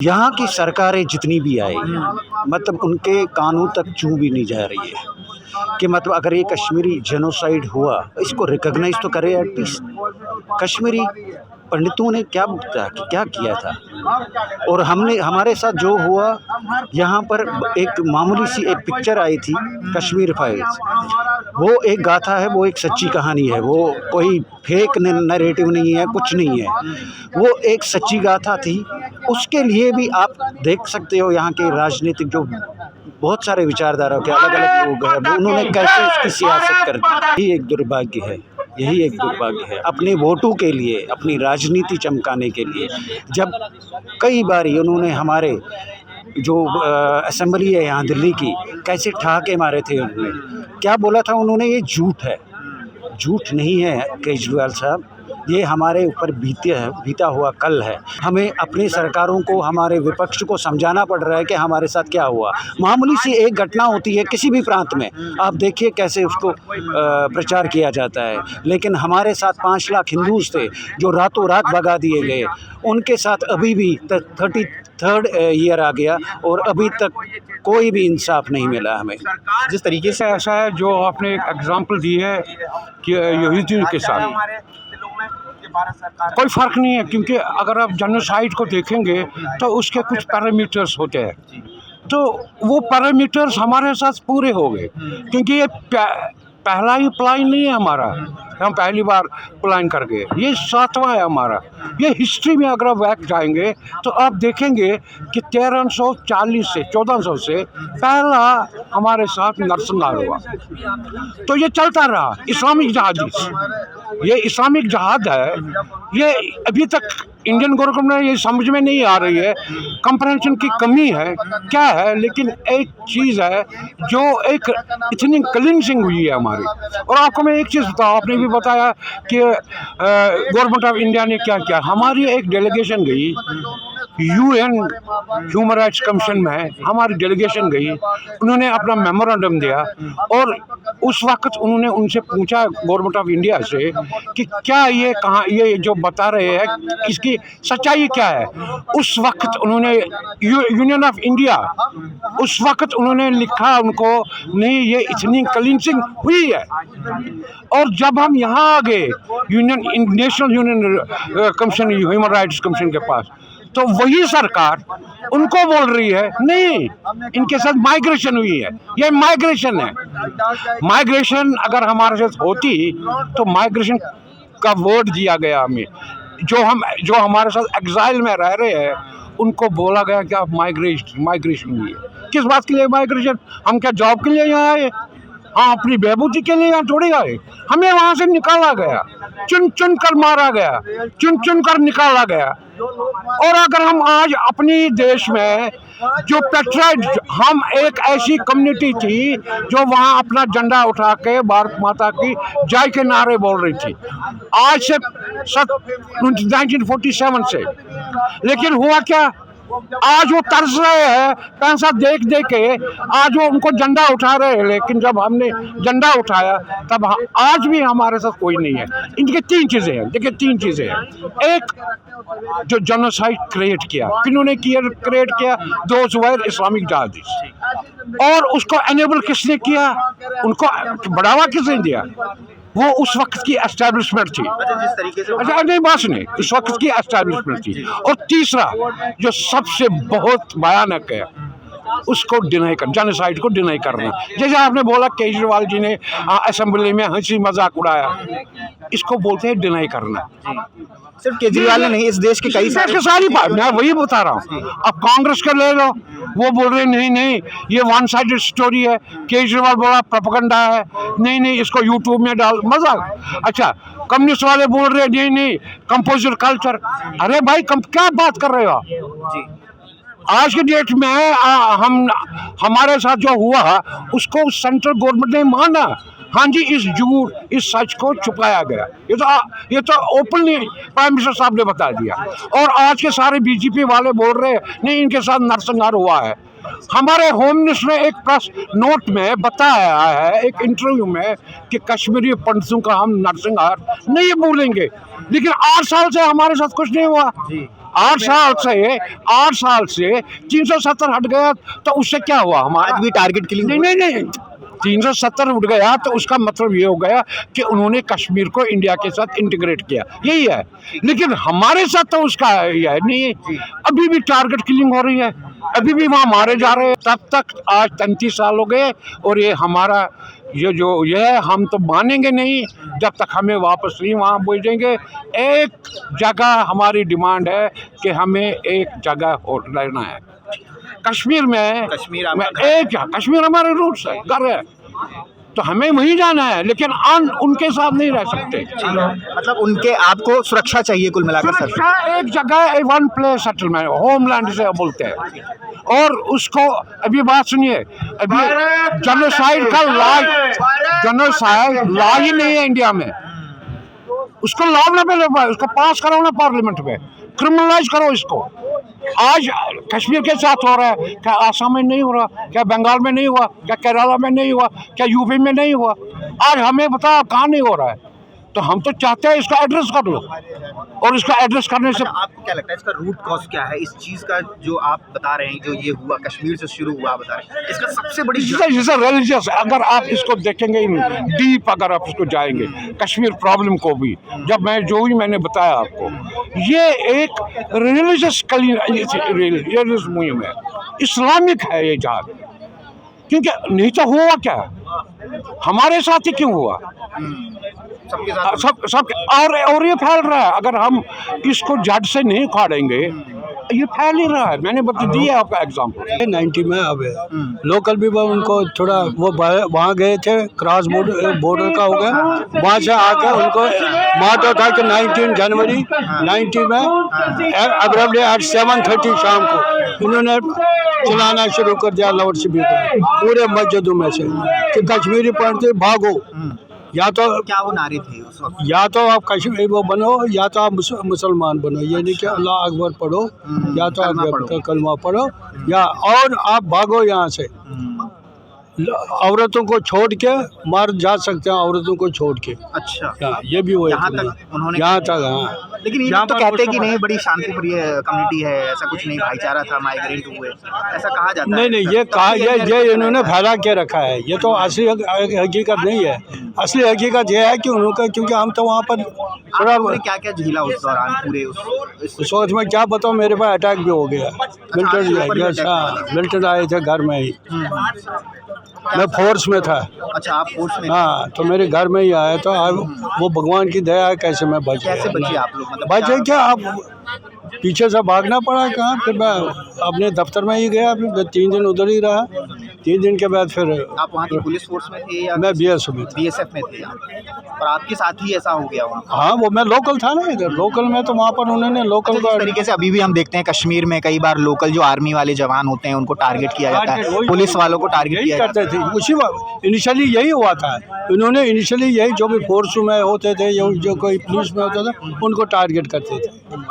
यहाँ की सरकारें जितनी भी आई मतलब उनके कानून तक छू भी नहीं जा रही है कि मतलब अगर ये कश्मीरी जेनोसाइड हुआ इसको रिकॉग्नाइज तो करे एटलीस्ट। कश्मीरी पंडितों ने क्या बताया कि क्या किया था और हमने हमारे साथ जो हुआ यहाँ पर एक मामूली सी एक पिक्चर आई थी कश्मीर फाइल्स, वो एक गाथा है, वो एक सच्ची कहानी है, वो कोई फेक नैरेटिव नहीं है, कुछ नहीं है, वो एक सच्ची गाथा थी। उसके लिए भी आप देख सकते हो यहाँ के राजनीतिक जो बहुत सारे विचारधारा के अलग अलग लोग हैं उन्होंने कैसे उसकी सियासत कर दी। यही एक दुर्भाग्य है, यही एक दुर्भाग्य है अपने वोटों के लिए, अपनी राजनीति चमकाने के लिए। जब कई बार उन्होंने हमारे जो असेंबली है यहाँ दिल्ली की कैसे ठहाके मारे थे, उन्होंने क्या बोला था, उन्होंने ये झूठ है, झूठ नहीं है केजरीवाल साहब, ये हमारे ऊपर बीता हुआ कल है। हमें अपनी सरकारों को, हमारे विपक्ष को समझाना पड़ रहा है कि हमारे साथ क्या हुआ। मामूली सी एक घटना होती है किसी भी प्रांत में, आप देखिए कैसे उसको प्रचार किया जाता है, लेकिन हमारे साथ 5 लाख हिंदूज थे जो रातों रात भगा दिए गए, उनके साथ अभी भी 33rd ईयर आ गया और अभी तक कोई भी इंसाफ नहीं मिला हमें। जिस तरीके से ऐसा है जो आपने एक एग्जांपल दी है कि यहूदियों के साथ कोई फ़र्क नहीं है, क्योंकि अगर आप जेनोसाइड को देखेंगे तो उसके कुछ पैरामीटर्स होते हैं, तो वो पैरामीटर्स हमारे साथ पूरे हो गए, क्योंकि ये पहला ही प्लान नहीं है हमारा, हम पहली बार प्लान कर गए, ये 7वां है हमारा। ये हिस्ट्री में अगर आप बैक जाएंगे तो आप देखेंगे कि 1340 से 1400 से पहला हमारे साथ नरसंहार हुआ, तो ये चलता रहा। इस्लामिक जहाद, ये इस्लामिक जहाद है, ये अभी तक इंडियन गवर्नमेंट में ये समझ में नहीं आ रही है, कंप्रहेंशन की कमी है क्या है, लेकिन एक चीज़ है जो एक इतनी क्लींजिंग हुई है हमारी। और आपको मैं एक चीज़ बताऊँ, आपने भी बताया कि गवर्नमेंट ऑफ इंडिया ने क्या किया। हमारी एक डेलीगेशन गई UN ह्यूमन राइट्स कमीशन में, हमारी डेलीगेशन गई, उन्होंने अपना मेमोरेंडम दिया और उस वक्त उन्होंने उनसे पूछा गवर्नमेंट ऑफ इंडिया से कि क्या ये कहाँ, ये जो बता रहे हैं इसकी सच्चाई क्या है। उस वक्त उन्होंने यूनियन ऑफ इंडिया उस वक्त उन्होंने लिखा उनको, नहीं ये इतनी क्लींजिंग हुई है। और जब हम यहाँ आ गए national union commission, human rights commission के पास, तो वही सरकार उनको बोल रही है नहीं इनके साथ माइग्रेशन हुई है, ये माइग्रेशन है। माइग्रेशन अगर हमारे साथ होती तो माइग्रेशन का वर्ड दिया गया हमें, जो हमारे साथ एग्जाइल में रह रहे हैं उनको बोला गया कि आप माइग्रेशन हुई है। किस बात के लिए माइग्रेशन? हम क्या जॉब के लिए यहाँ आए? हाँ, अपनी बहबूदी के लिए यहाँ थोड़ी आए, हमें वहाँ से निकाला गया, चुन चुन कर मारा गया, चुन चुन कर निकाला गया। और अगर हम आज अपनी देश में जो पेट्राइड, हम एक ऐसी कम्युनिटी थी जो वहाँ अपना झंडा उठा के भारत माता की जय के नारे बोल रही थी आज से 1947 से, लेकिन हुआ क्या? आज वो तरस रहे हैं पैसा देख दे के, आज वो उनको झंडा उठा रहे हैं, लेकिन जब हमने झंडा उठाया तब आज भी हमारे साथ कोई नहीं है। इनके 3 चीज़ें हैं, देखिए 3 चीज़ें हैं। एक, जो जेनोसाइड क्रिएट किया, किन्होंने क्रिएट किया? Those were Islamic jihadist. और उसको एनेबल किसने किया? उनको बढ़ावा किसने दिया? वो उस वक्त की एस्टैब्लिशमेंट थी। जिस तरीके से अच्छा नहीं, बात सुनिए, उस वक्त की एस्टैब्लिशमेंट थी। और तीसरा जो सबसे बहुत भयानक है, उसको डिनाई कर, जेनोसाइड को डिनाई करना। जैसे आपने बोला केजरीवाल जी ने असेंबली में हंसी मजाक उड़ाया, इसको बोलते हैं डिनाई करना। सिर्फ केजरीवाल ने नहीं, इस देश के कई सारी बात मैं वही बता रहा हूँ। अब कांग्रेस का ले लो, वो बोल रहे नहीं ये वन साइडेड स्टोरी है, केजरीवाल बोला प्रोपेगेंडा है, नहीं इसको यूट्यूब में डाल, मजाक। अच्छा, कम्युनिस्ट वाले बोल रहे नहीं कंपोजर कल्चर। अरे भाई क्या बात कर रहे हो आप? आज के डेट में हमारे साथ जो हुआ उसको सेंट्रल गवर्नमेंट ने माना। हाँ जी, इस झूठ, इस सच को छुपाया गया, ये तो ओपनली प्राइम मिनिस्टर साहब ने बता दिया। और आज के सारे बीजेपी वाले बोल रहे हैं नहीं इनके साथ नरसंहार हुआ है। हमारे होम मिनिस्टर ने एक प्रेस नोट में बताया है, एक इंटरव्यू में, कि कश्मीरी पंडितों का हम नरसंहार नहीं भूलेंगे। लेकिन 8 साल से हमारे साथ कुछ नहीं हुआ। 8 साल से 370 हट गया, तो उससे क्या हुआ हमारा? आज भी टारगेट किलिंग नहीं, 370 उठ गया तो उसका मतलब ये हो गया कि उन्होंने कश्मीर को इंडिया के साथ इंटीग्रेट किया, यही है। लेकिन हमारे साथ तो उसका यह नहीं है, अभी भी टारगेट किलिंग हो रही है, अभी भी वहाँ मारे जा रहे हैं। तब तक आज 33 साल हो गए और ये हमारा ये है, हम तो मानेंगे नहीं जब तक हमें वापस नहीं वहाँ भेजेंगे। एक जगह हमारी डिमांड है कि हमें एक जगह रहना है कश्मीर में। कश्मीर हमारे रूट्स है, घर है, तो हमें वहीं जाना है, लेकिन उनके साथ नहीं रह सकते। मतलब उनके आपको सुरक्षा चाहिए कुल मिलाकर सर। सुरक्षा एक जगह, वन प्लेस सेटलमेंट, होमलैंड से बोलते हैं। और उसको अभी बात सुनिए, अभी जेनोसाइड का लॉ ही नहीं है इंडिया में। उसको लॉ ना पहले उसको पास करो ना पार्लियामेंट में, क्रिमिनलाइज करो इसको। आज कश्मीर के साथ हो रहा है, क्या आसाम में नहीं हो रहा? क्या बंगाल में नहीं हुआ? क्या केरला में नहीं हुआ? क्या यूपी में नहीं हुआ? आज हमें बताओ कहाँ नहीं हो रहा है? तो हम तो चाहते हैं इसका एड्रेस कर लो, और इसका एड्रेस करने से आपको क्या लगता है इसका रूट कॉज क्या है इस चीज का, जो आप बता रहे हैं, जो ये हुआ कश्मीर से शुरू हुआ बता रहे हैं, इसका सबसे बड़ी जैसे रिलीजियस, अगर आप इसको देखेंगे डीप, अगर आप इसको जाएंगे कश्मीर प्रॉब्लम को भी, जब मैंने बताया आपको, ये एक रिलीजियस मुहिम है, इस्लामिक है ये जहाद। क्योंकि नहीं तो हुआ क्या, हमारे साथ ही क्यों हुआ? सबके साथ सब और ये फैल रहा है। अगर हम इसको जड़ से नहीं उखाड़ेंगे, ये फैल ही रहा है। मैंने बता दिया आपका एग्जाम्पल। 90 में अब है लोकल भी उनको थोड़ा वो वहाँ गए थे, क्रॉस बॉर्डर का हो गया, वहाँ से आकर उनको मार्च था कि 19 जनवरी 90 में अब्रप्टली एट 7:30 शाम को उन्होंने चलाना शुरू कर दिया लाउड स्पीकर पूरे मस्जिदों में से कि कश्मीरी पढ़ते भागो, या तो क्या वो नारे थे उस वक्त? या तो आप कश्मीरी वो बनो, या तो आप मुसलमान बनो, ये नहीं कि अल्लाह अकबर पढ़ो, या तो आप कलमा पढ़ो, या और आप भागो यहाँ से। औरतों को छोड़ के मार जा सकते हैं, औरतों को छोड़ के। अच्छा, ये भी वो यहाँ तक उन्होंने, यहाँ तक हाँ। लेकिन ये तो कहते हैं कि नहीं बड़ी शांतिप्रिय कम्युनिटी है, ऐसा कुछ नहीं, भाईचारा था, माइग्रेंट हुए, ऐसा कहा जाता है। नहीं, ये कहा ये इन्होंने फैला के रखा है, ये तो असली हकीकत नहीं है। असली हकीकत ये है कि उनका, क्योंकि हम तो वहाँ पर थोड़ा क्या क्या झेला उस दौरान पूरे उस वक्त में क्या बताऊँ, मेरे पास अटैक भी हो गया। मिलिटेंट आए थे घर में ही, मैं फोर्स में था। अच्छा, आप फोर्स में? हाँ, तो मेरे घर में ही आया, तो वो भगवान की दया है, कैसे मैं बच गया। कैसे बचे आप लोग? मतलब बचे क्या, आप पीछे से भागना पड़ा कहाँ, फिर मैं अपने दफ्तर में ही गया, फिर 3 दिन उधर ही रहा। 3 दिन के बाद फिर आप वहाँ की पुलिस फोर्स में थे या? मैं BSF में था। BSF में थे आप, और आपके साथ ही ऐसा हो गया वहाँ? हाँ, वो मैं लोकल था ना इधर, लोकल में, तो वहाँ पर उन्होंने लोकल का तरीके से अभी भी हम देखते हैं कश्मीर में कई बार लोकल जो आर्मी वाले जवान होते हैं उनको टारगेट किया जाता है, पुलिस वालों को टारगेट किया करते थे। उसी इनिशियली यही हुआ था, इन्होंने इनिशियली यही जो भी फोर्स में होते थे, जो कोई पुलिस में होता था, उनको टारगेट करते थे।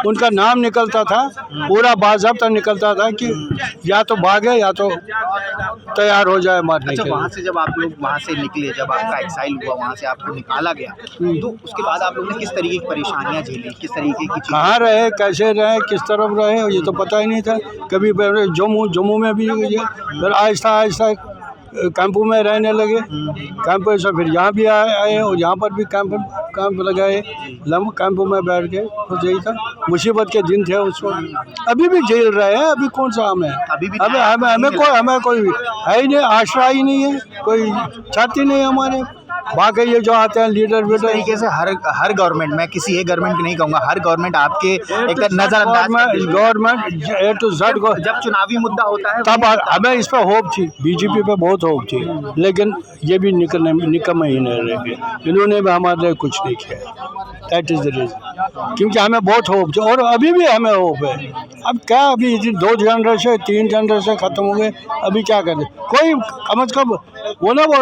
उनका नाम निकलता था, पूरा बाज़ाब्ता निकलता था कि या तो भागे या तो तैयार हो जाए मारने के लिए। वहाँ से जब आप लोग वहाँ से निकले, जब आपका एक्साइल हुआ, वहाँ से आपको निकाला गया, तो उसके बाद आप लोगों ने किस तरीके की परेशानियाँ झेली, किस तरीके की चीज़? कहाँ रहे, कैसे रहे, किस तरफ रहे, ये तो पता ही नहीं था। कभी जम्मू में भी, फिर आहिस्ता आहिस्ता कैंपों में रहने लगे, कैंपों से फिर यहाँ भी आए और यहाँ पर भी कैंप लगाए, कैंपों में बैठ के। तो यही था, मुसीबत के दिन थे उस वक्त। अभी भी झेल रहे हैं, अभी कौन सा हमें, हमें कोई है ही नहीं, आश्रय ही नहीं है, कोई छाती नहीं है हमारे। बाकी ये जो आते हैं लीडर इस तरीके से हर गवर्नमेंट, मैं किसी एक गवर्नमेंट की नहीं कहूँगा, हर गवर्नमेंट आपके एक गवर्नमेंट A to Z को, जब चुनावी मुद्दा होता है तब हमें इस पर होप थी, बीजेपी पे बहुत होप थी, लेकिन ये भी निकम ही नहीं रह गए, इन्होंने भी हमारे लिए कुछ नहीं किया। दैट इज़ द रीज़न, क्योंकि हमें बहुत होप थी और अभी भी हमें होप है। अब क्या, अभी 2 जनरेशन 3 जनरेशन ख़त्म हो गए, अभी क्या करें? कोई कम से कम वो ना वो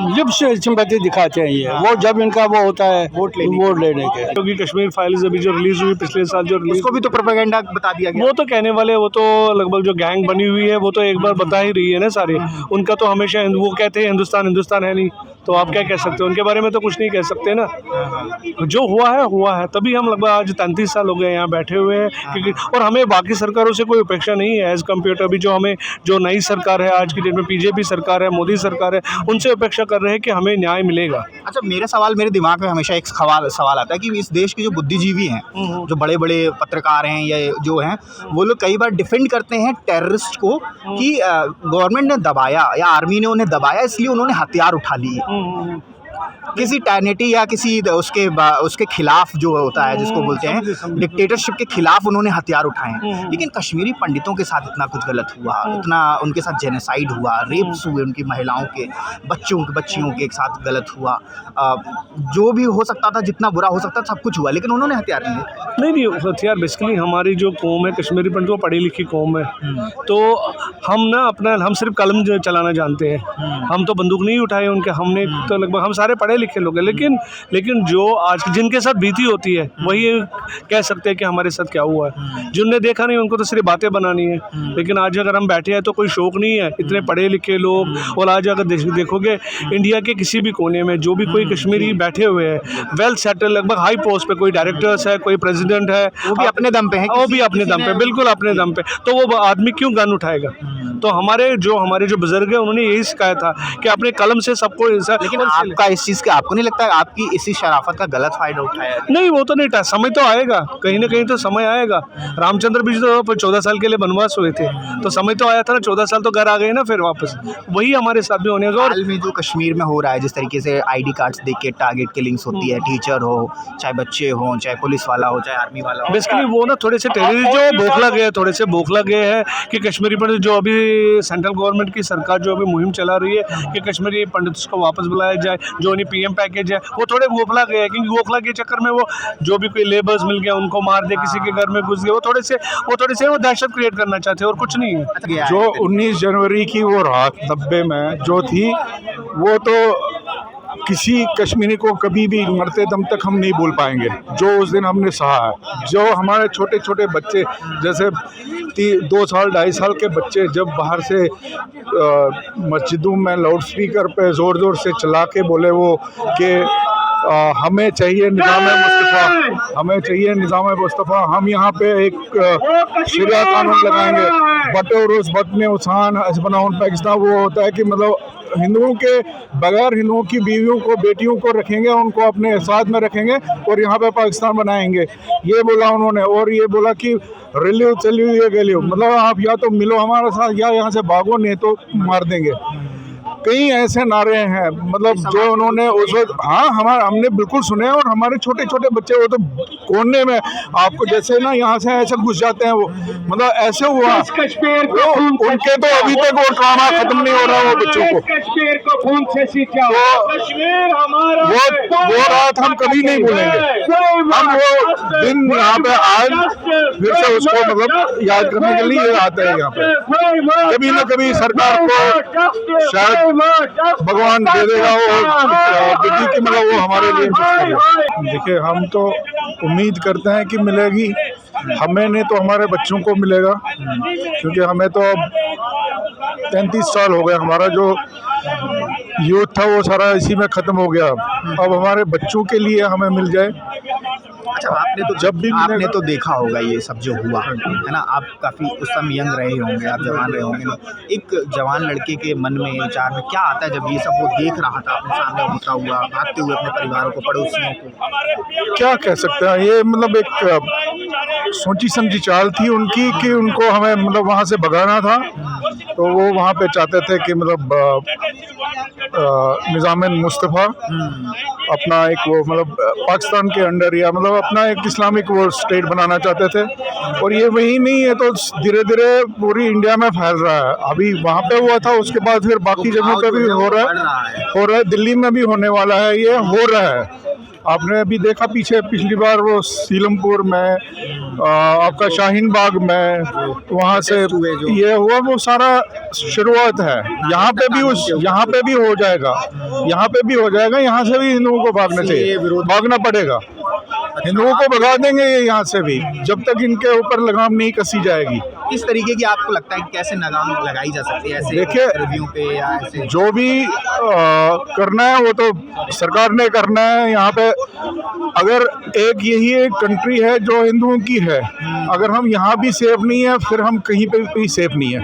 लिप से सिंपैथी दिखाते हैं ये, वो जब इनका वो होता है वोट लेने के। क्योंकि कश्मीर फाइल्स अभी जो रिलीज हुई पिछले साल, जो रिलीज, उसको भी तो प्रोपेगेंडा बता दिया गया। वो तो कहने वाले, वो तो लगभग जो गैंग बनी हुई है वो तो एक बार बता ही रही है ना सारे। उनका तो हमेशा वो कहते हैं हिंदुस्तान हिंदुस्तान है नहीं, तो आप क्या कह सकते हो उनके बारे में, तो कुछ नहीं कह सकते ना। जो हुआ है तभी हम लगभग आज 33 साल हो गए यहाँ बैठे हुए हैं, क्योंकि और हमें बाकी सरकारों से कोई अपेक्षा नहीं है एज़ कम्पेयर टू अभी जो नई सरकार है आज की डेट में, बीजेपी सरकार है, मोदी सरकार है, उनसे अपेक्षा कर रहे हैं कि हमें न्याय मिलेगा। अच्छा, मेरे दिमाग में हमेशा एक सवाल आता है कि इस देश के जो बुद्धिजीवी हैं, जो बड़े बड़े पत्रकार हैं या जो हैं, वो लोग कई बार डिफेंड करते हैं टेररिस्ट को कि गवर्नमेंट ने दबाया या आर्मी ने उन्हें दबाया, इसलिए उन्होंने हथियार उठा लिए। किसी टैनेटी या किसी उसके खिलाफ जो होता है, जिसको बोलते हैं डिक्टेटरशिप के खिलाफ उन्होंने हथियार उठाए हैं। लेकिन कश्मीरी पंडितों के साथ इतना कुछ गलत हुआ, इतना उनके साथ जेनोसाइड हुआ, रेप्स हुए, उनकी महिलाओं के, बच्चियों के साथ गलत हुआ, जो भी हो सकता था, जितना बुरा हो सकता था सब कुछ हुआ, लेकिन उन्होंने हथियार नहीं हथियार बेसिकली हमारी जो कौम है कश्मीरी पंडित, वो पढ़ी लिखी कौम है, तो हम सिर्फ कलम चलाना जानते हैं, हम तो बंदूक नहीं उठाए उनके, हमने तो लगभग हम सारे पढ़े लिखे लोग हैं, लेकिन जो आज जिनके साथ बीती होती है वही कह सकते हैं कि हमारे साथ क्या हुआ है। जिनने देखा नहीं उनको तो सिर्फ बातें बनानी है, लेकिन आज अगर हम बैठे हैं तो कोई शौक नहीं है, इतने पढ़े लिखे लोग। और आज अगर देखोगे इंडिया के किसी भी कोने में जो भी कोई कश्मीरी बैठे हुए हैं, वेल सेटल, लगभग हाई पोस्ट पे, कोई डायरेक्टर्स है, कोई प्रेसिडेंट है, वो भी अपने दम पे है, वो भी अपने दम पे, बिल्कुल अपने दम पे, तो वो आदमी क्यों गन उठाएगा। तो हमारे जो बुजुर्ग हैं उन्होंने यही सिखाया था कि अपने कलम से सबको। लेकिन आपका इस चीज़ का, आपको नहीं लगता है आपकी इसी शराफत का गलत फायदा उठाया? नहीं, वो तो नहीं था, समय तो आएगा, कहीं ना कहीं तो समय आएगा। रामचंद्र भी तो 14 साल के लिए वनवास हुए थे, तो समय तो आया था ना, 14 साल तो घर आ गए ना फिर वापस, वही हमारे साथ भी होने का। और हाल में जो कश्मीर में हो रहा है, जिस तरीके से ID कार्ड्स देख के टारगेट किलिंग्स होती है, टीचर हो, चाहे बच्चे हो, चाहे पुलिस वाला हो, चाहे आर्मी वाला हो, बेसिकली वो ना थोड़े से टेररिस्ट जो बोखला गए हैं कि कश्मीरी पंडित, जो अभी सेंट्रल गवर्नमेंट की सरकार जो अभी मुहिम चला रही है कि कश्मीरी पंडित को वापस बुलाया जाए, जो उन्हें PM पैकेज है, वो थोड़े गोखला गए हैं, क्योंकि गोखला के चक्कर में वो जो भी कोई लेबर्स मिल गया उनको मार दे, किसी के घर में घुस गए, वो थोड़े से वो दहशत क्रिएट करना चाहते हैं, और कुछ नहीं है। जो 19 जनवरी की वो रात 90 में जो थी, वो तो किसी कश्मीरी को कभी भी मरते दम तक हम नहीं भूल पाएंगे। जो उस दिन हमने सहा है, जो हमारे छोटे छोटे बच्चे, जैसे 2 साल 2.5 साल के बच्चे जब बाहर से मस्जिदों में लाउड स्पीकर पे ज़ोर ज़ोर से चला के बोले वो कि हमें चाहिए निज़ाम मुस्तफ़ा, हमें चाहिए निज़ाम मुस्तफ़ा, हम यहाँ पे एक शरिया कानून लगाएंगे, बटो रोज़ बटने उसान हज़बनाउन पाकिस्तान। वो होता है कि मतलब हिंदुओं के बगैर हिंदुओं की बीवियों को, बेटियों को रखेंगे, उनको अपने साथ में रखेंगे और यहाँ पे पाकिस्तान बनाएंगे, ये बोला उन्होंने। और ये बोला कि रिलीव चलियो ये गलियो, मतलब आप या तो मिलो हमारे साथ या यहाँ से भागो, नहीं तो मार देंगे। कई ऐसे नारे हैं, मतलब जो उन्होंने उस वक्त, हाँ हमने बिल्कुल सुने, और हमारे छोटे छोटे बच्चे वो तो कोने में, आपको जैसे ना यहाँ से ऐसे घुस जाते हैं, वो मतलब ऐसे हुआ उनके, तो अभी तक वो ट्रॉमा खत्म नहीं हो रहा वो बच्चों को। कश्मीर को खून से सींचा, कश्मीर हमारा, वो रात हम कभी नहीं भूलेंगे। हम वो दिन यहाँ पे आज फिर से उसको मतलब याद करने के लिए आते हैं यहाँ पे। कभी ना कभी सरकार को शायद भगवान दे देगा वो बेटी की, मतलब वो हमारे लिए कुछ करेगा। देखिए, हम तो उम्मीद करते हैं कि मिलेगी, हमें नहीं तो हमारे बच्चों को मिलेगा, क्योंकि हमें तो अब 33 साल हो गए, हमारा जो यूथ था वो सारा इसी में ख़त्म हो गया। अब हमारे बच्चों के लिए हमें मिल जाए। अच्छा, आपने तो देखा होगा ये सब जो हुआ है ना, आप काफ़ी उस समय यंग रहे होंगे, आप जवान रहे होंगे ना। एक जवान लड़के के मन में, विचार में क्या आता है जब ये सब वो देख रहा था अपने सामने होता हुआ, भागते हुए अपने परिवारों को, पड़ोसियों को? क्या कह सकते हैं, ये मतलब एक सोची समझी चाल थी उनकी कि उनको हमें मतलब वहाँ से भगाना था, तो वो वहाँ पे चाहते थे कि मतलब निज़ाम मुस्तफ़ा अपना एक वो मतलब पाकिस्तान के अंडर या मतलब अपना एक इस्लामिक वो स्टेट बनाना चाहते थे। और ये वही नहीं है, तो धीरे धीरे पूरी इंडिया में फैल रहा है। अभी वहाँ पे हुआ था, उसके बाद फिर बाकी जगहों पे भी हो रहा है, दिल्ली में भी होने वाला है, ये हो रहा है। आपने अभी देखा पीछे पिछली बार वो सीलमपुर में आपका शाहीन बाग में वहाँ से ये हुआ, वो सारा शुरुआत है। यहाँ पे भी हो जाएगा, यहाँ पे भी हो जाएगा। यहाँ से भी हिंदुओं को भागना चाहिए, भागना पड़ेगा। हिंदुओं को भगा देंगे ये यहाँ से भी, जब तक इनके ऊपर लगाम नहीं कसी जाएगी। किस तरीके की आपको लगता है कि कैसे लगाम लगाई जा सकती है ऐसे देखिए, रिव्यू पे या ऐसे? जो भी करना है वो तो सरकार ने करना है। यहाँ पे अगर एक यही एक कंट्री है जो हिंदुओं की है, अगर हम यहाँ भी सेफ नहीं है फिर हम कहीं पे भी सेफ नहीं है।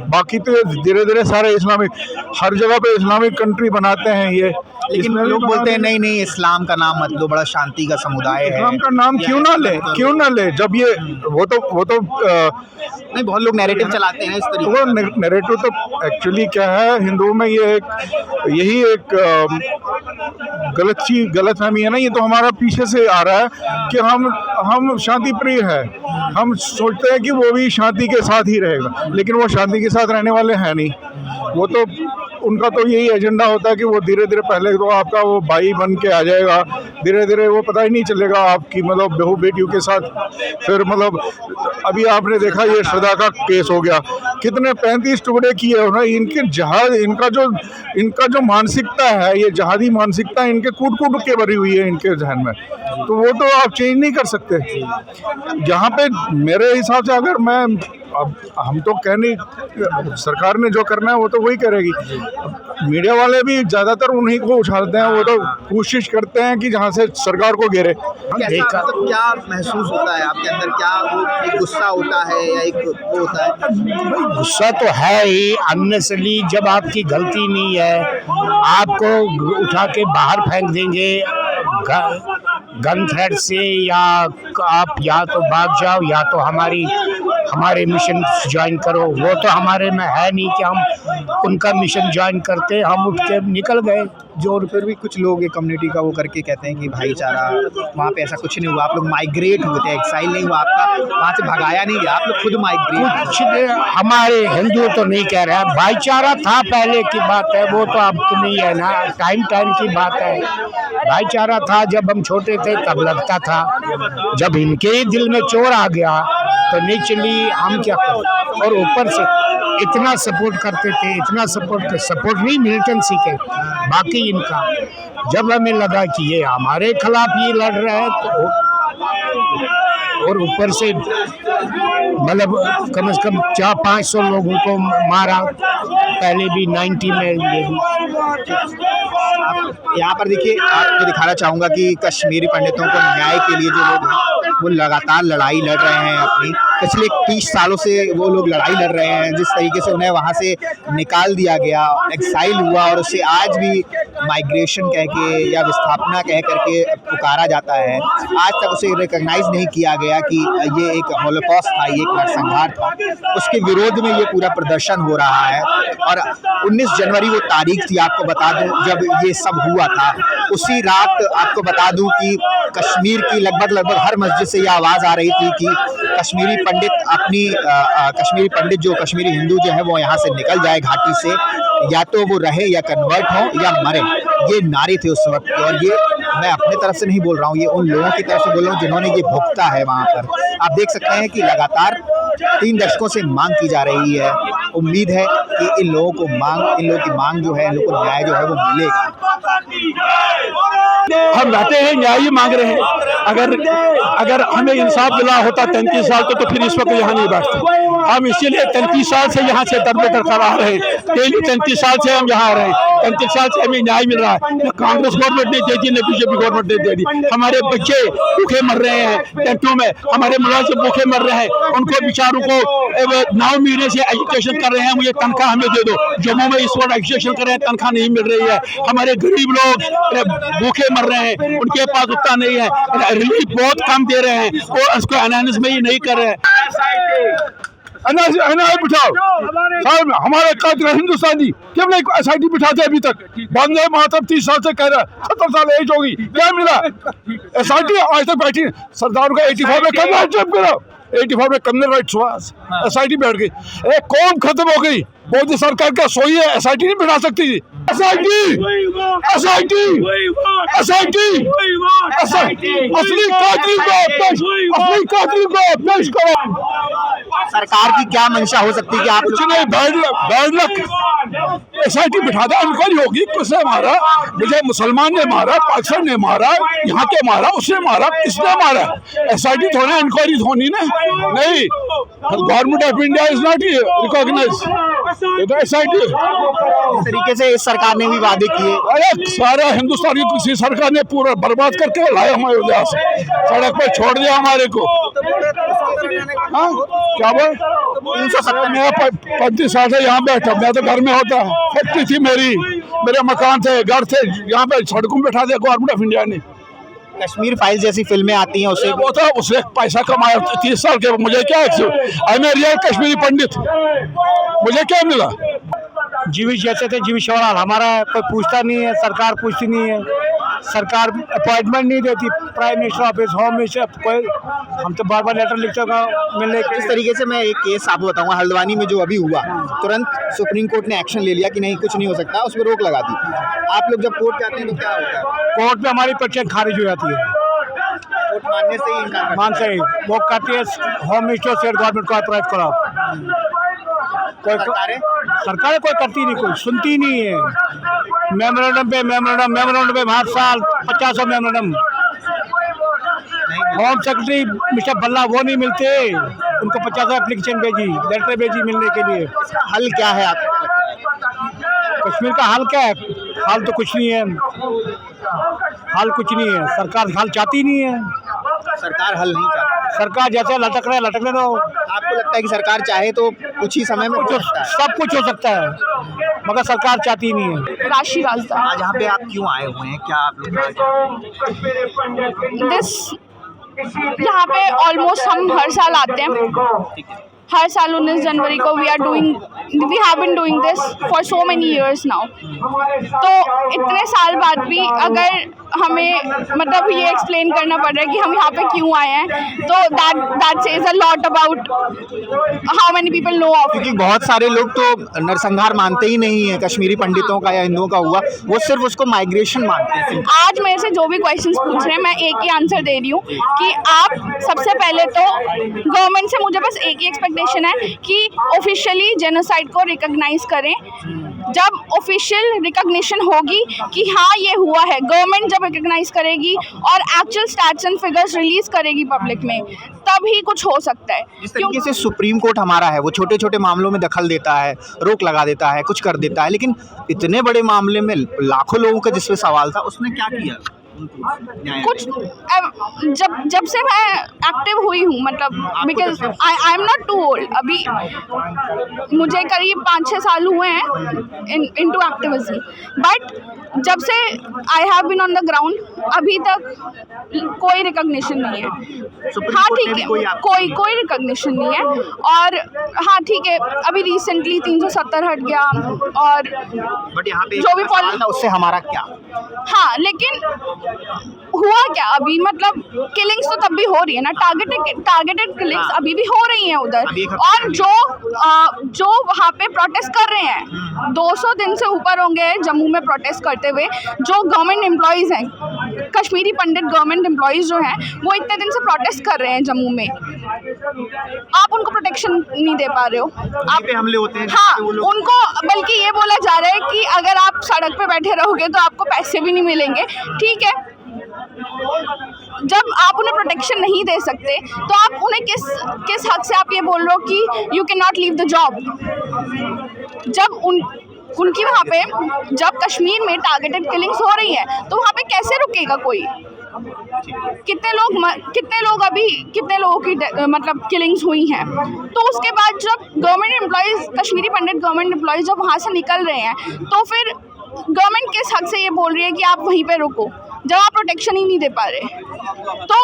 बाकी तो धीरे धीरे सारे इस्लामिक, हर जगह पे इस्लामिक कंट्री बनाते हैं ये। लेकिन लोग बोलते हैं नहीं नहीं इस्लाम का नाम मत लो, बड़ा शांति का समुदाय है। इस्लाम का नाम क्यों ना ले जब ये वो तो नहीं, बहुत लोग नैरेटिव चलाते हैं इस तरीके वो नैरेटिव तो एक्चुअली क्या है, हिंदुओं में ये यही एक गलत फहमी है ना। ये तो हमारा पीछे से आ रहा है कि हम शांति प्रिय है। हम सोचते हैं कि वो भी शांति के साथ ही रहेगा, लेकिन वो शांति के साथ रहने वाले हैं नहीं। वो तो उनका तो यही एजेंडा होता है कि वो धीरे धीरे पहले तो आपका वो भाई बन के आ जाएगा, धीरे धीरे वो पता ही नहीं चलेगा आपकी मतलब बहू बेटियों के साथ। फिर मतलब अभी आपने देखा ये श्रद्धा का केस हो गया, कितने 35 टुकड़े किए हो ना। इनका जो मानसिकता है, ये जहादी मानसिकता इनके कूट के भरी हुई है इनके जहन में, तो वो तो आप चेंज नहीं कर सकते। यहाँ पे मेरे हिसाब से अगर मैं अब हम तो सरकार ने जो करना है वो तो वही करेगी। मीडिया वाले भी ज़्यादातर उन्हीं को उछालते हैं, वो तो कोशिश करते हैं कि जहाँ से सरकार को घेरे। मतलब क्या महसूस होता है आपके अंदर? क्या वो एक गुस्सा होता है या एक वो होता है? गुस्सा तो है ही अननेसेसरी। जब आपकी गलती नहीं है, आपको उठा के बाहर फेंक देंगे गन थ्रेट से, या आप या तो भाग जाओ या तो हमारे मिशन ज्वाइन करो। वो तो हमारे में है नहीं कि हम उनका मिशन ज्वाइन करते, हम उठ के निकल गए। जो फिर भी कुछ लोग ये कम्युनिटी का वो करके कहते हैं कि भाईचारा, वहाँ पे ऐसा कुछ नहीं हुआ, आप लोग माइग्रेट हुए थे, एक्साइल नहीं हुआ आपका, वहाँ से भगाया नहीं गया, आप लोग खुद माइग्रेट। कुछ हमारे हिंदू तो नहीं कह रहे हैं, भाईचारा था पहले की बात है, वो तो अब तो नहीं है ना, टाइम की बात है। भाईचारा था जब हम छोटे थे तब लगता था, जब इनके दिल में चोर आ गया तो नहीं चली, हम क्या करें। और ऊपर से इतना सपोर्ट करते थे, इतना सपोर्ट नहीं मिलिटेंसी के, बाकी इनका जब हमें लगा कि ये हमारे खिलाफ ये लड़ रहा है तो, और ऊपर से मतलब कम से कम 400-500 लोगों को मारा पहले भी 90 में। ये भी यहाँ पर देखिए, आपको दिखाना चाहूँगा कि कश्मीरी पंडितों को न्याय के लिए जो लोग हैं वो लगातार लड़ाई लड़ रहे हैं। अपनी पिछले 30 सालों से वो लोग लड़ाई लड़ रहे हैं। जिस तरीके से उन्हें वहाँ से निकाल दिया गया, एक्साइल हुआ, और उसे आज भी माइग्रेशन कह के या विस्थापना कह करके पुकारा जाता है। आज तक उसे रिकॉग्नाइज नहीं किया गया कि ये एक होलोकॉस्ट था, ये एक नरसंहार था। उसके विरोध में ये पूरा प्रदर्शन हो रहा है। और 19 जनवरी वो तारीख थी, आपको बता दूं, जब ये सब हुआ था। उसी रात आपको बता दूं कि कश्मीर की लगभग हर मस्जिद से ये आवाज़ आ रही थी कि कश्मीरी पंडित जो कश्मीरी हिंदू जो है वो यहाँ से निकल जाए घाटी से, या तो वो रहे या कन्वर्ट हो या मरे। ये नारे थे उस वक्त। और ये मैं अपने तरफ से नहीं बोल रहा हूँ, ये उन लोगों की तरफ से बोल रहा हूँ जिन्होंने ये भुगता है वहाँ पर। आप देख सकते हैं कि लगातार 3 दशकों से मांग की जा रही है। उम्मीद है कि इन लोगों की मांग जो है, इन लोगों को न्याय जो है वो मिलेगा। हम रहते हैं, न्याय ही मांग रहे हैं। अगर हमें इंसाफ मिला होता 33 साल तो फिर इस वक्त यहाँ नहीं बैठते। हम इसीलिए 33 साल से यहाँ से दर बेदर खड़ा रहे, डेली 33 साल से हम यहाँ रहे। 33 साल से हमें न्याय मिल रहा है, न कांग्रेस गवर्नमेंट ने दे दी, न बीजेपी गवर्नमेंट ने दे दी। हमारे बच्चे भूखे मर रहे हैं टेंटों में, हमारे मुलाजिम भूखे मर रहे हैं, उनको बेचारों को 9 महीने से एजुकेशन कर रहे हैं, मुझे तनख्वाह हमें दे दो। जम्मू में इस वक्त एजुकेशन कर रहे हैं, तनख्वाह नहीं मिल रही है। हमारे गरीब लोग भूखे मर रहे हैं, उनके पास उतना नहीं है, रिलीफ बहुत कम दे रहे हैं, और उसको अनाउंस में ही नहीं कर रहे हैं। बिठाओ साहब, हमारे कातिल हिंदुस्तानी क्यों नहीं SIT बिठाते अभी तक? वंदे मातरम 30 साल से कह रहा है, 70 साल एज होगी, क्या मिला? SIT आज तक बैठी। सरदार का 84 में कब जब करो 84 में कम्युनल राइट्स हुआ, SIT बैठ गई, एक कौम खत्म हो गई। मोदी सरकार क्या सोई है, SIT नहीं बिठा सकती। SIT असली कातिल को पेश करो। सरकार की क्या मंशा हो सकती है कि आप कुछ नहीं, बैड लक। SIT बिठा दे, इंक्वायरी होगी, किसने मारा, मुझे मुसलमान ने मारा, पाकिस्तान ने मारा, यहाँ के मारा, उसने मारा, किसने मारा, SIT थोड़ा इंक्वायरी होनी ना। नहीं, government of India is not recognise, ये तो SIT। इस तरीके से इस सरकार ने भी वादे किए। अरे सारा हिंदुस्तान की किसी सरकार ने पूरा बर्बाद करके लाया हमारे यहाँ से, सड़क पर छोड़ दिया हमारे को। हाँ क्या बोल, 370 मैं 35 साल से यहाँ बैठा, मैं तो घर में होता, फैक्ट्री थी मेरे मकान थे, घर थे, यहाँ पे सड़कों में बैठा दिया गवर्नमेंट ऑफ इंडिया ने। कश्मीर फाइल जैसी फिल्में आती हैं उससे वो था, उसने पैसा कमाया 30 साल के, मुझे क्या, I am a real Kashmiri Pandit, मुझे क्या मिला। जीवी जैसे थे जीवी शवाल, हमारा कोई पूछता नहीं है, सरकार पूछती नहीं है, सरकार अपॉइंटमेंट नहीं देती, prime minister office, home minister, कोई, हम तो बार बार लेटर लिखते मिलने के। इस तरीके से मैं एक केस आपको बताऊंगा, हल्द्वानी में जो अभी हुआ, तुरंत सुप्रीम कोर्ट ने एक्शन ले लिया कि नहीं कुछ नहीं हो सकता, उस पर रोक लगा दी। आप लोग जब कोर्ट जाते हैं तो क्या होता है? कोर्ट में हमारी पिटीशन खारिज हो जाती है, कोर्ट मानने से ही इनकार मान से ही वो कहती है होम मिनिस्टर स्टेट गवर्नमेंट को अप्रोच कराओ, कोई सरकार कोई करती नहीं, कोई सुनती नहीं है। मेमोरेंडम पे हर साल 50 memorandum, home secretary mister Bhalla वो नहीं मिलते, उनको 50 एप्लीकेशन भेजी, लेटर भेजी मिलने के लिए। हल क्या है आपको? कश्मीर का हल क्या है? हाल तो कुछ नहीं है, हाल कुछ नहीं है, सरकार हाल चाहती नहीं है, सरकार हल नहीं चाहती। सरकार जैसे लटकने दो। आपको लगता है कि सरकार चाहे तो कुछ ही समय में हो सकता है? सब कुछ हो सकता है, मगर सरकार चाहती नहीं है। राशि राजदान। आज यहाँ पे आप क्यों आए हुए हैं, क्या आप लोग? यहाँ पे ऑलमोस्ट हम हर साल आते हैं, हर साल 19 जनवरी को we have been doing this for so many years now. तो इतने साल बाद भी अगर हमें मतलब ये एक्सप्लेन करना पड़ रहा है कि हम यहाँ पे क्यों आए हैं, तो that says a lot about how many people know of. क्योंकि बहुत सारे लोग तो नरसंहार मानते ही नहीं है कश्मीरी पंडितों का या हिंदुओं का हुआ, वो सिर्फ उसको माइग्रेशन मानते हैं। आज मेरे से जो भी क्वेश्चंस पूछ रहे हैं मैं एक ही आंसर दे रही हूँ कि आप सबसे पहले तो गवर्नमेंट से मुझे बस एक ही एक्सपेक्टेशन है कि ऑफिशियली जेनोसाइड को रिकॉग्नाइज करें। जब ऑफिशियल रिकॉग्निशन होगी कि हाँ ये हुआ है, गवर्नमेंट जब रिकॉग्नाइज करेगी और actual stats and figures release करेगी पब्लिक में, तभी कुछ हो सकता है। जिस तरीके से सुप्रीम कोर्ट हमारा है वो छोटे छोटे मामलों में दखल देता है, रोक लगा देता है, कुछ कर देता है, लेकिन इतने बड़े मामले में लाखों लोगों का जिस पे सवाल था उसने क्या किया? कुछ जब से मैं एक्टिव हुई हूँ, मतलब because I am not too old, अभी मुझे करीब 5-6 साल हुए हैं इनटू एक्टिविज्म, बट जब से I have been on the ground अभी तक कोई रिकॉग्निशन नहीं है। हाँ ठीक है, कोई रिकॉग्निशन नहीं है। और हाँ ठीक है, अभी रिसेंटली 370 हट गया और बट यहाँ पे जो भी था उससे हमारा क्या? हाँ, लेकिन हुआ क्या अभी, मतलब किलिंग्स तो तब भी हो रही है ना, टारगेटेड किलिंग्स अभी भी हो रही हैं उधर। और जो वहाँ पे प्रोटेस्ट कर रहे हैं 200 दिन से ऊपर होंगे जम्मू में प्रोटेस्ट करते हुए, जो गवर्नमेंट एम्प्लॉयज़ हैं, कश्मीरी पंडित गवर्नमेंट एम्प्लॉयज़ जो हैं, वो इतने दिन से प्रोटेस्ट कर रहे हैं जम्मू में, आप उनको प्रोटेक्शन नहीं दे पा रहे हो। आप पे हमले होते हैं। हाँ, उनको बल्कि ये बोला जा रहा है कि अगर आप सड़क पे बैठे रहोगे तो आपको पैसे भी नहीं मिलेंगे। ठीक है, जब आप उन्हें प्रोटेक्शन नहीं दे सकते तो आप उन्हें किस हक से आप ये बोल रहे हो कि you can not leave the job. जब उनकी वहाँ पे जब कश्मीर में टारगेटेड किलिंग्स हो रही है तो वहाँ पे कैसे रुकेगा कोई? कितने लोगों की मतलब किलिंग्स हुई हैं। तो उसके बाद जब गवर्नमेंट एम्प्लॉयज़, कश्मीरी पंडित गवर्नमेंट एम्प्लॉयज़ जब वहाँ से निकल रहे हैं तो फिर गवर्नमेंट किस हक से ये बोल रही है कि आप वहीं पे रुको, जब आप प्रोटेक्शन ही नहीं दे पा रहे। तो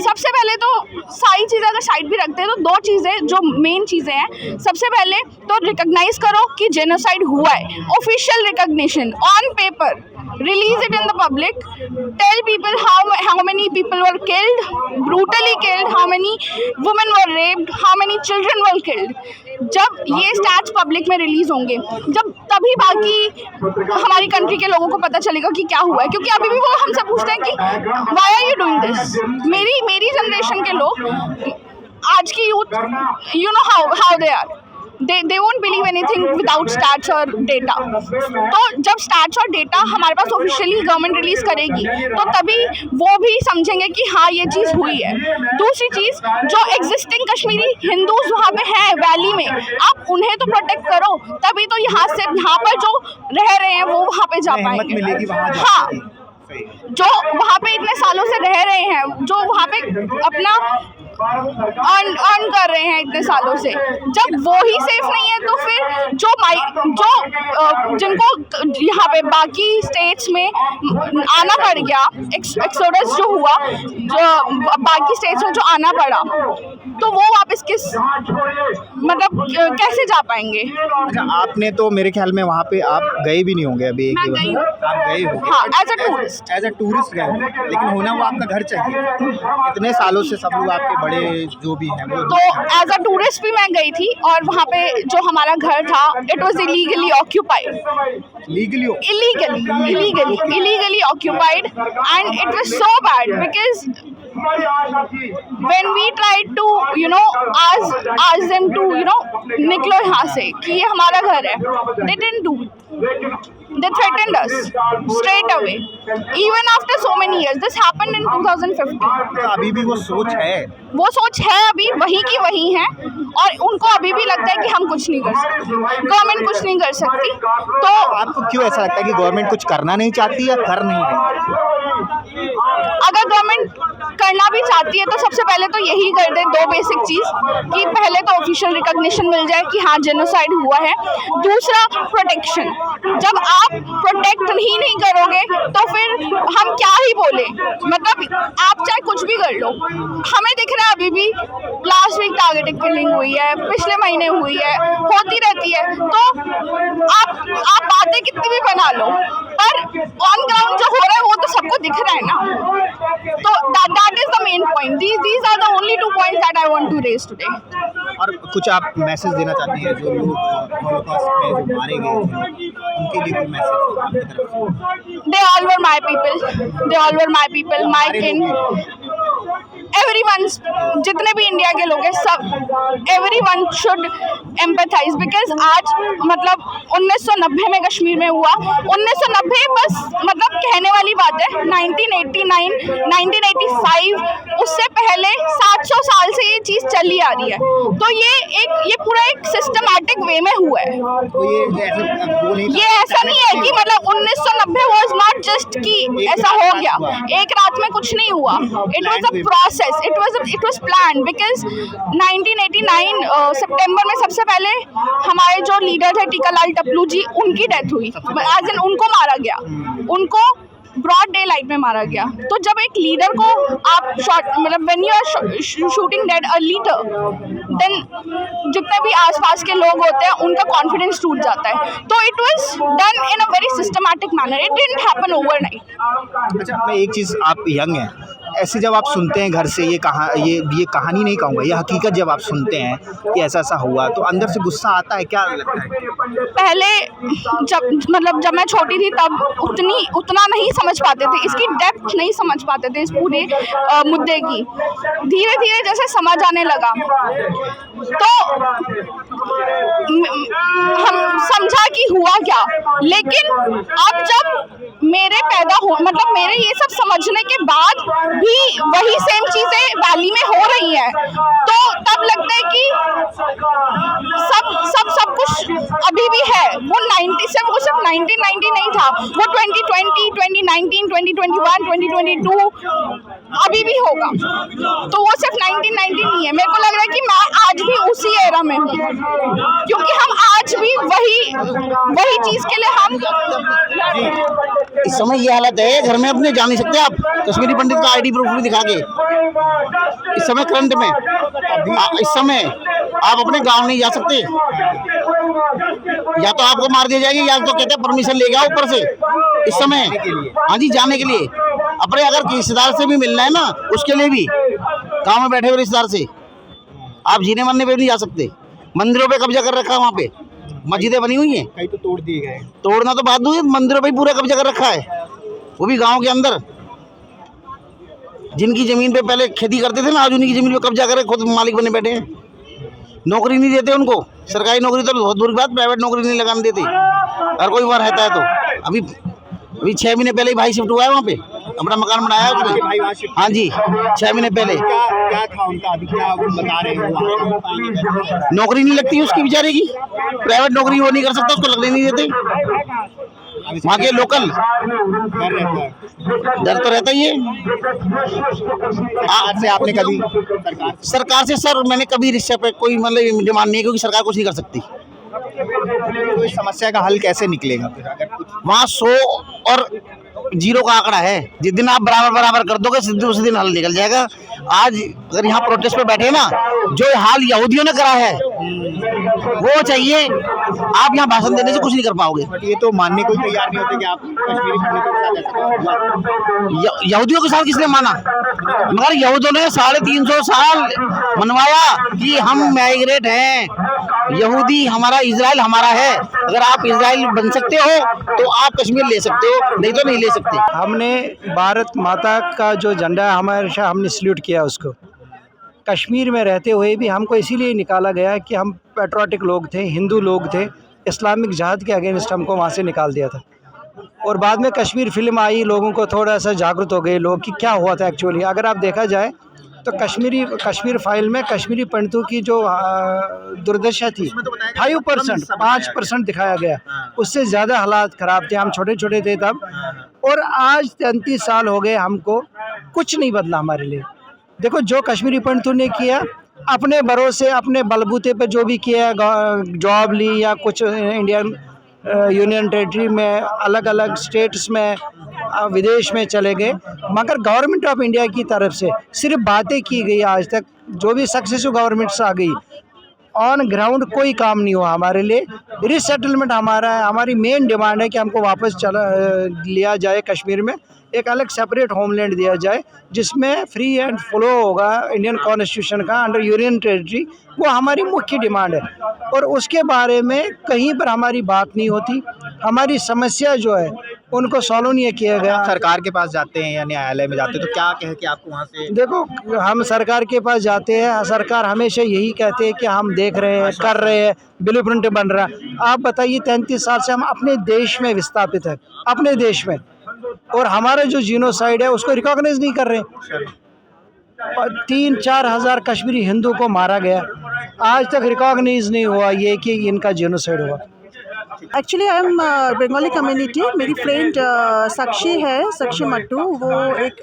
सबसे पहले तो सारी चीज़ें अगर साइड भी रखते हैं तो दो चीज़ें जो मेन चीज़ें हैं, सबसे पहले तो रिकॉग्नाइज करो कि जेनोसाइड हुआ है, official recognition on paper, release it in the public, tell people how many people were killed, brutally killed, how many women were raped, how many children were killed. जब ये स्टैट्स पब्लिक में release होंगे, जब तभी बाकी हमारी country के लोगों को पता चलेगा कि क्या हुआ है, क्योंकि अभी भी वो हमसे पूछते हैं कि why are you doing this. मेरी जनरेशन के लोग, आज की youth, you know how they are, they won't believe anything without stats और data. तो जब stats और data हमारे पास ऑफिशियली गवर्नमेंट रिलीज करेगी तो तभी वो भी समझेंगे कि हाँ ये चीज़ हुई है. दूसरी चीज़, जो एग्जिस्टिंग कश्मीरी हिंदूज वहाँ पे हैं वैली में, आप उन्हें तो प्रोटेक्ट करो, तभी तो यहाँ पर जो रह रहे हैं वो वहाँ पे जा पाएंगे. हाँ, जो वहाँ पे इतने सालों से रह रहे हैं, जो वहाँ पे अपना अर्न कर रहे हैं इतने सालों से, जब वो ही सेफ नहीं है तो फिर जो जिनको यहाँ पे बाकी स्टेट्स में आना पड़ गया, एक्सोडस जो हुआ, जो बाकी स्टेट्स में जो आना पड़ा, तो वो वापस मतलब कैसे जा पाएंगे. अच्छा, आपने तो मेरे ख्याल में वहाँ पे आप गए भी नहीं होंगे अभी. मैं गई हूँ. आप गए हो? हाँ, एज अ टूरिस्ट गए हो, लेकिन होना वो आपका घर चाहिए. इतने सालों से सब लोग आपके बड़े जो भी हैं वो, तो एज अ टूरिस्ट भी मैं गई थी, और वहाँ पे जो हमारा घर था, it was illegally occupied. illegally occupied, and it was so bad because when we tried to ask them to निकलो यहाँ से कि ये हमारा घर है, they didn't do it. They threatened us straight away, even after so many years. This happened in 2015. तो अभी भी वो सोच है अभी वही की वही है, और उनको अभी भी लगता है कि हम कुछ नहीं कर सकते, गवर्नमेंट कुछ नहीं कर सकती. तो आपको क्यों ऐसा लगता है कि गवर्नमेंट कुछ करना नहीं चाहती या कर नहीं रही? अगर गवर्नमेंट करना भी चाहती है तो सबसे पहले तो यही कर दे, दो बेसिक चीज़, कि पहले तो ऑफिशियल रिकॉग्निशन मिल जाए कि हाँ जेनोसाइड हुआ है. दूसरा, प्रोटेक्शन. जब आप प्रोटेक्ट ही नहीं करोगे तो फिर हम क्या ही बोले. मतलब आप चाहे कुछ भी कर लो, हमें दिख रहा है अभी भी लास्ट वीक टारगेटेड किलिंग हुई है, पिछले महीने हुई है, होती रहती है. तो आप बातें कितनी भी बना लो, पर ऑन ग्राउंड जो हो रहा है वो तो सबको दिख रहा है ना. तो that is the main point. These are the only 2 points that I want to raise today. और कुछ आप मैसेज देना चाहती हैं जो लोग हॉलोकॉस्ट में जो मारे गए थे, उनके लिए कोई मैसेज आपकी तरफ से? They all were my people, my kin. Everyone, जितने भी इंडिया के लोग हैं, सब everyone should empathize, because आज मतलब 1990 में कश्मीर में हुआ. 1990 बस मतलब कहने वाली बात है. 1989, 1985, उससे पहले 700 साल से ये चीज़ चली आ रही है. तो ये पूरा एक सिस्टमैटिक वे में हुआ है. तो ये ऐसा नहीं है कि मतलब 1990 वाज नॉट जस्ट कि ऐसा हो गया, एक रात में कुछ नहीं हुआ. It was a process, it was planned, because 1989 सितंबर में सबसे पहले हमारे जो लीडर थे टीकालाल टपलू जी, उनकी डेथ हुई. एज इन उनको मारा गया, उनको ब्रॉड डे लाइट में मारा गया. तो जब एक लीडर को आप मतलब when you are shooting dead a leader, then जितने भी आसपास के लोग होते हैं उनका कॉन्फिडेंस टूट जाता है. तो it was done in a very systematic manner, it didn't happen overnight. अच्छा, मैं एक चीज़, आप यंग हैं, ऐसे जब आप सुनते हैं घर से ये कहानी नहीं कहूँगा, ये हकीकत जब आप सुनते हैं कि ऐसा ऐसा हुआ, तो अंदर से गुस्सा आता है, क्या लगता है? पहले जब मैं छोटी थी तब उतना नहीं समझ पाते थे, इसकी डेप्थ नहीं समझ पाते थे इस पूरे मुद्दे की. धीरे धीरे जैसे समझ आने लगा तो हम समझा कि हुआ क्या. लेकिन अब जब मेरे ये सब समझने के बाद भी वही सेम चीजें वैली में हो रही हैं, तो तब लगता है कि सब कुछ अभी भी है. वो 90 से वो सिर्फ 1990 नहीं था, वो 2020, 2019, 2021, 2022 अभी भी होगा. तो वो सिर्फ 1990 नहीं है. मेरे को लग रहा है कि मैं आज भी उसी एरा में हूँ, क्योंकि हम आज भी वही वही चीज़ के लिए हम इस समय ये हालत है, घर में अपने जा नहीं सकते आप कश्मीरी पंडित का आईडी प्रूफ भी दिखा के। इस समय करंट में इस समय आप अपने गांव नहीं जा सकते, या तो आपको मार दिए जाएंगे या तो कहते हैं परमिशन ले गया ऊपर से इस समय। हाँ जी, जाने के लिए अपने अगर रिश्तेदार से भी मिलना है ना, उसके लिए भी गांव में बैठे हुए रिश्तेदार से आप जीने मरने पे नहीं जा सकते। मंदिरों पे कब्जा कर रखा है, वहाँ पे मस्जिदें बनी हुई हैं, कई तो तोड़ दिए गए। तोड़ना तो बात हुई, मंदिरों पे पूरा कब्जा कर रखा है, वो भी गांव के अंदर। जिनकी जमीन पे पहले खेती करते थे ना, आज उन्हीं की जमीन पे कब्जा करे खुद मालिक बने बैठे हैं। नौकरी नहीं देते उनको, सरकारी नौकरी तो बहुत दूर की बात, प्राइवेट नौकरी नहीं लगाने देते। अगर कोई वहाँ रहता है तो अभी 6 महीने पहले ही भाई शिफ्ट हुआ है वहाँ पे, अपना मकान बनाया है उसने। हाँ जी, 6 महीने पहले। क्या था उनका, अभी क्या बता रहे हो? नौकरी नहीं लगती उसकी बेचारे की, प्राइवेट नौकरी वो नहीं कर सकता, उसको लगने नहीं देते। वहाँ के लोकल डर तो रहता ही है। आपसे आपने कभी सरकार से सर मैंने कभी रिश्ते पे कोई मतलब डिमांड नहीं है, क्योंकि सरकार कुछ नहीं कर सकती। तो इस समस्या का हल कैसे निकलेगा फिर? अगर कुछ वहाँ 100 और 0 का आंकड़ा है, जिस दिन आप बराबर कर दोगे उस दिन हल निकल जाएगा। आज अगर यहाँ प्रोटेस्ट पे बैठे ना, जो हाल यहूदियों ने करा है वो चाहिए। आप यहाँ भाषण देने से कुछ नहीं कर पाओगे। बट ये तो मानने को ही तैयार नहीं होते कि आप कश्मीरी पंडितों के साथ ऐसा करो। यहूदियों के साथ किसने माना? मगर यहूदियों ने 350 साल मनवाया कि हम माइग्रेट हैं, यहूदी हमारा, इजराइल हमारा है। अगर आप इजराइल बन सकते हो तो आप कश्मीर ले सकते हो, नहीं तो नहीं ले सकते। हमने भारत माता का जो झंडा है हमेशा हमने सल्यूट किया उसको। कश्मीर में रहते हुए भी हमको इसीलिए निकाला गया कि हम पैट्रियोटिक लोग थे, हिंदू लोग थे। इस्लामिक जहाद के अगेंस्ट हमको वहाँ से निकाल दिया था। और बाद में कश्मीर फिल्म आई, लोगों को थोड़ा सा जागरूक हो गए लोग कि क्या हुआ था एक्चुअली। अगर आप देखा जाए तो कश्मीर फाइल में कश्मीरी पंडितों की जो दुर्दशा थी 5% दिखाया गया, उससे ज़्यादा हालात ख़राब थे। हम छोटे छोटे थे तब, और आज 33 साल हो गए, हमको कुछ नहीं बदला हमारे लिए। देखो जो कश्मीरी पंडितों ने किया, अपने भरोसे अपने बलबूते पे जो भी किया, जॉब ली या कुछ इंडियन यूनियन टेरिटरी में अलग अलग स्टेट्स में विदेश में चले गए, मगर गवर्नमेंट ऑफ इंडिया की तरफ से सिर्फ बातें की गई। आज तक जो भी सक्सेसफुल गवर्नमेंट्स आ गई, ऑन ग्राउंड कोई काम नहीं हुआ हमारे लिए। रिसेटलमेंट हमारा है, हमारी मेन डिमांड है कि हमको वापस लिया जाए कश्मीर में, एक अलग सेपरेट होमलैंड दिया जाए जिसमें फ्री एंड फ्लो होगा इंडियन कॉन्स्टिट्यूशन का अंडर यूनियन टेरिटरी। वो हमारी मुख्य डिमांड है, और उसके बारे में कहीं पर हमारी बात नहीं होती। हमारी समस्या जो है उनको सॉल्व नहीं किया गया। सरकार के पास जाते हैं या न्यायालय में जाते हैं तो क्या कह के आपको वहाँ से? देखो, हम सरकार के पास जाते हैं, सरकार हमेशा यही कहते हैं कि हम देख रहे हैं, कर रहे हैं, ब्लूप्रिंट बन रहा है। आप बताइए 33 साल से हम अपने देश में विस्थापित हैं, अपने देश में, और हमारा जो जीनोसाइड है उसको रिकॉग्नाइज नहीं कर रहे। 3-4 हज़ार कश्मीरी हिंदू को मारा गया, आज तक रिकॉग्नाइज नहीं हुआ ये कि इनका जीनोसाइड हुआ। Actually I am Bengali community. मेरी फ्रेंड साक्षी है, साक्षी मट्टू, वो एक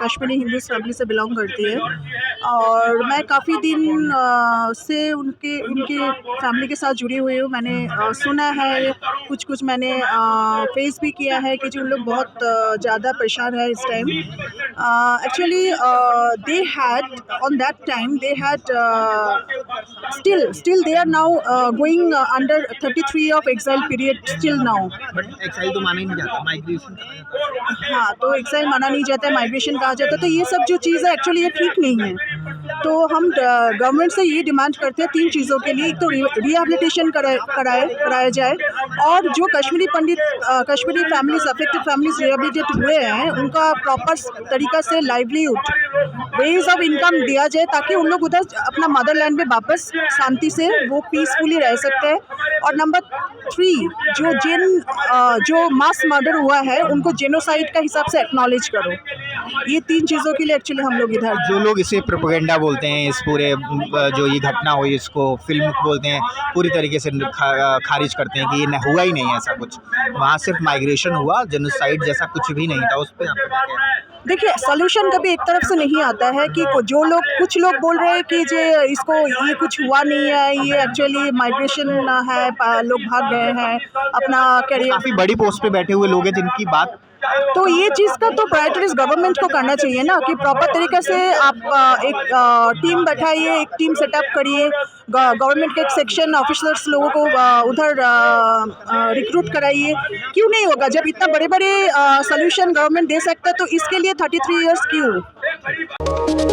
कश्मीरी हिंदू फैमिली से बिलोंग करती है, और मैं काफ़ी दिन से उनकी फैमिली के साथ जुड़ी हुई हूँ। मैंने सुना है, कुछ मैंने फेस भी किया है कि जो लोग बहुत ज़्यादा परेशान है इस time. Actually they had on that time they had still they are now going under 33 of exile period still now. But exile तो माना ही नहीं जाता, माइग्रेशन कहा जाता है। हाँ, तो एक्साइल माना नहीं जाता है, माइग्रेशन कहा जाता है। तो ये सब जो चीज़ है एक्चुअली ये ठीक नहीं है। तो हम गवर्नमेंट से ये डिमांड करते हैं 3 चीज़ों के लिए। एक तो रिहेबिलिटेशन कराया जाए, और जो Kashmiri families, affected families rehabilitate हुए हैं, उनका प्रॉपर तरीका से लाइवलीहुड, वेज ऑफ इनकम दिया जाए, ताकि उन लोग उधर अपना मदरलैंड में वापस शांति से वो पीसफुली रह सकते हैं। और नंबर 3, जो मास मर्डर हुआ है उनको जेनोसाइड का हिसाब से एक्नॉलेज करो। ये 3 चीज़ों के लिए एक्चुअली हम लोग इधर। जो लोग इसे प्रोपेगेंडा बोलते हैं, इस पूरे जो ये घटना हुई इसको फिल्म बोलते हैं, पूरी तरीके से खारिज करते हैं कि ये हुआ ही नहीं ऐसा कुछ, वहाँ सिर्फ माइग्रेशन हुआ, जेनोसाइड जैसा कुछ भी नहीं था। उस पर आपको क्या कहना है? देखिए सोल्यूशन कभी एक तरफ से नहीं आता है कि कुछ लोग बोल रहे हैं कि ये कुछ हुआ नहीं है, ये एक्चुअली माइग्रेशन है, लोग भाग गए हैं अपना करियर। काफ़ी बड़ी पोस्ट पे बैठे हुए लोग हैं जिनकी बात, तो ये चीज़ का तो प्रायोरिटीज गवर्नमेंट को करना चाहिए ना कि प्रॉपर तरीके से आप एक टीम बैठाइए, एक टीम सेटअप करिए, गवर्नमेंट के एक सेक्शन ऑफिसर्स लोगों को उधर रिक्रूट कराइए। क्यों नहीं होगा? जब इतना बड़े बड़े सोल्यूशन गवर्नमेंट दे सकता है तो इसके लिए 33 इयर्स क्यों?